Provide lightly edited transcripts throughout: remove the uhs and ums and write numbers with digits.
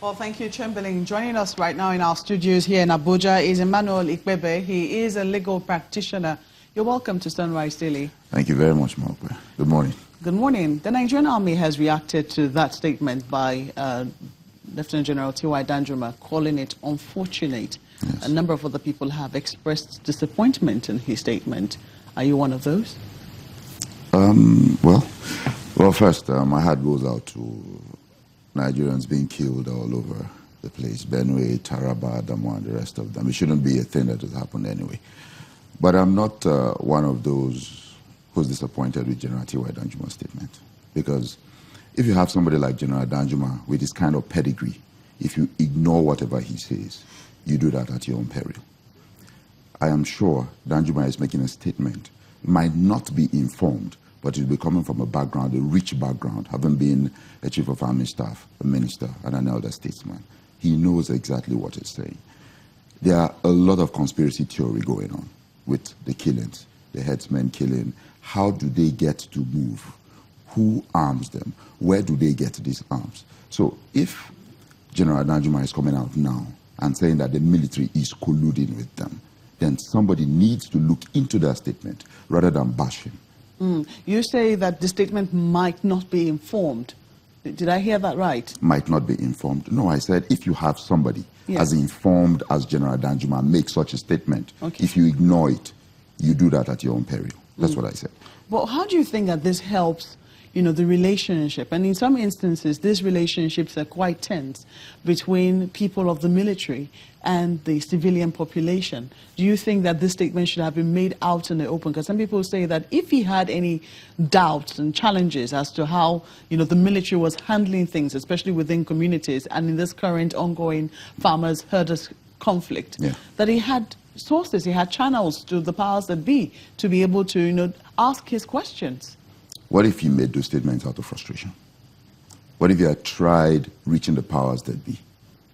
Well, thank you, Chamberlain. Joining us right now in our studios here in Abuja is Emmanuel Ikpebe. He is a legal practitioner. You're welcome to Sunrise Daily. Thank you very much, Mark. Good morning. Good morning. The Nigerian Army has reacted to that statement by Lieutenant General T.Y. Danjuma, calling it unfortunate. Yes. A number of other people have expressed disappointment in his statement. Are you one of those? Well, first, my heart goes out to Nigerians being killed all over the place. Benue, Taraba, Danjuma, and the rest of them. It shouldn't be a thing that has happened anyway. But I'm not one of those who's disappointed with General T.Y. Danjuma's statement. Because if you have somebody like General Danjuma with this kind of pedigree, if you ignore whatever he says, you do that at your own peril. I am sure Danjuma is making a statement. He might not be informed, but he'll be coming from a background, a rich background, having been a chief of army staff, a minister, and an elder statesman. He knows exactly what he's saying. There are a lot of conspiracy theory going on with the killings, the headsmen killing. How do they get to move? Who arms them? Where do they get these arms? So if General Danjuma is coming out now and saying that the military is colluding with them, then somebody needs to look into that statement rather than bash him. You say that the statement might not be informed. Did I hear that right? Might not be informed. No, I said if you have somebody as informed as General Danjuma make such a statement, if you ignore it, you do that at your own peril. That's what I said. Well, how do you think that this helps, you know, the relationship? And in some instances, these relationships are quite tense between people of the military and the civilian population. Do you think that this statement should have been made out in the open? Because some people say that if he had any doubts and challenges as to how, you know, the military was handling things, especially within communities and in this current ongoing farmers-herders conflict, that he had sources, he had channels to the powers that be to be able to, you know, ask his questions. What if he made those statements out of frustration? What if he had tried reaching the powers that be?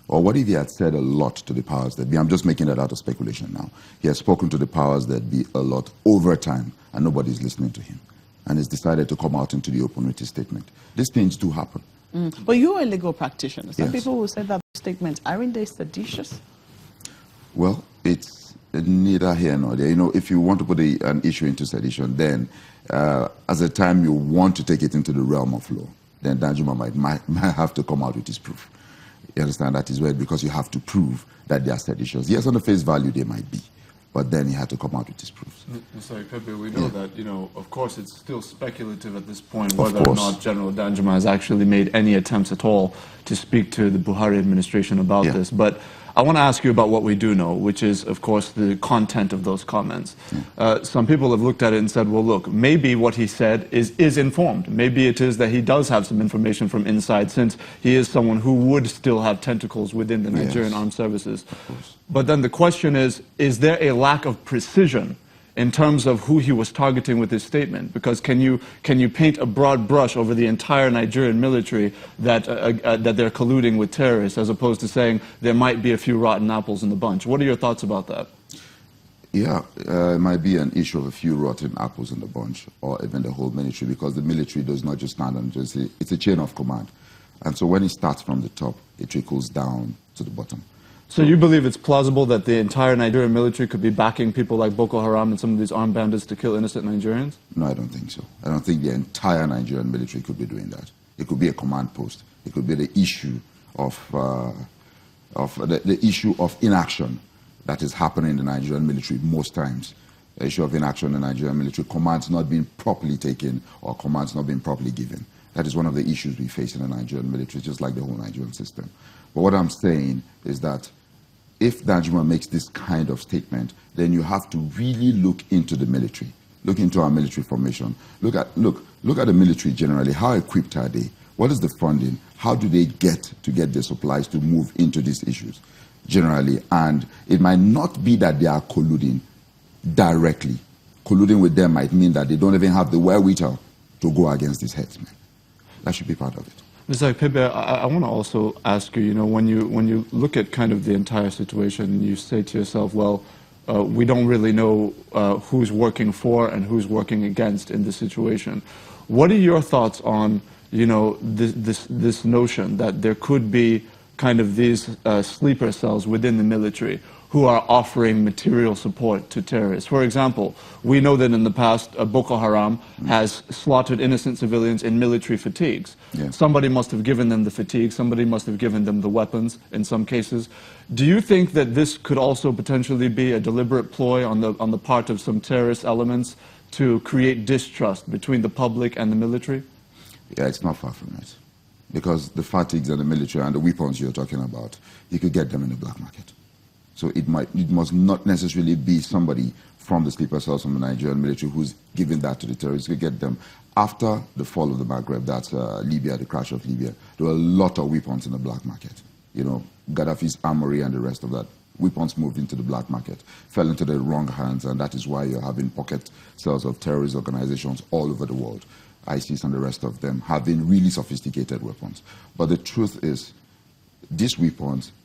Or what if he had said a lot to the powers that be? I'm just making that out of speculation now. He has spoken to the powers that be a lot over time, and nobody's listening to him. And he's decided to come out into the open with his statement. These things do happen. But you're a legal practitioner. Some people will say that statements, aren't they seditious? Well, it's neither here nor there. You know, if you want to put an issue into sedition, then as a time you want to take it into the realm of law, then Danjuma might have to come out with his proof. You understand? That is where, because you have to prove that they are seditious. Yes, on the face value they might be, but then he had to come out with his proofs. Mr. Ikpebe, we know that, you know, of course it's still speculative at this point whether or not General Danjuma has actually made any attempts at all to speak to the Buhari administration about this. But I want to ask you about what we do know, which is, of course, the content of those comments. Some people have looked at it and said, well, look, maybe what he said is informed. Maybe it is that he does have some information from inside, since he is someone who would still have tentacles within the Nigerian Armed Services. But then the question is there a lack of precision in terms of who he was targeting with his statement? Because can you paint a broad brush over the entire Nigerian military that they're colluding with terrorists, as opposed to saying there might be a few rotten apples in the bunch? What are your thoughts about that? Yeah, it might be an issue of a few rotten apples in the bunch, or even the whole military, because the military does not just stand on just it's a chain of command. And so when it starts from the top, it trickles down to the bottom. So you believe it's plausible that the entire Nigerian military could be backing people like Boko Haram and some of these armed bandits to kill innocent Nigerians? No, I don't think so. I don't think the entire Nigerian military could be doing that. It could be a command post. It could be the issue of the issue of inaction that is happening in the Nigerian military most times. The issue of inaction in the Nigerian military, commands not being properly taken or commands not being properly given. That is one of the issues we face in the Nigerian military, just like the whole Nigerian system. But what I'm saying is that if Danjuma makes this kind of statement, then you have to really look into the military, look into our military formation, look at the military generally. How equipped are they? What is the funding? How do they get the supplies to move into these issues generally? And it might not be that they are colluding directly. Colluding with them might mean that they don't even have the wherewithal to go against these headsmen. That should be part of it. Mr. Ikpebe, I want to also ask you, you know, when you look at kind of the entire situation, you say to yourself, well, we don't really know who's working for and who's working against in this situation. What are your thoughts on, you know, this notion that there could be kind of these sleeper cells within the military who are offering material support to terrorists. For example, we know that in the past, Boko Haram has slaughtered innocent civilians in military fatigues. Yeah. Somebody must have given them the fatigue, somebody must have given them the weapons in some cases. Do you think that this could also potentially be a deliberate ploy on the part of some terrorist elements to create distrust between the public and the military? Yeah, it's not far from it. Because the fatigues and the military and the weapons you're talking about, you could get them in the black market. So it must not necessarily be somebody from the sleeper cells from the Nigerian military who's giving that to the terrorists. You get them after the fall of the Maghreb, that's Libya, the crash of Libya. There were a lot of weapons in the black market. You know, Gaddafi's armory and the rest of that. Weapons moved into the black market, fell into the wrong hands, and that is why you're having pocket cells of terrorist organizations all over the world. ISIS and the rest of them having really sophisticated weapons. But the truth is, these weapons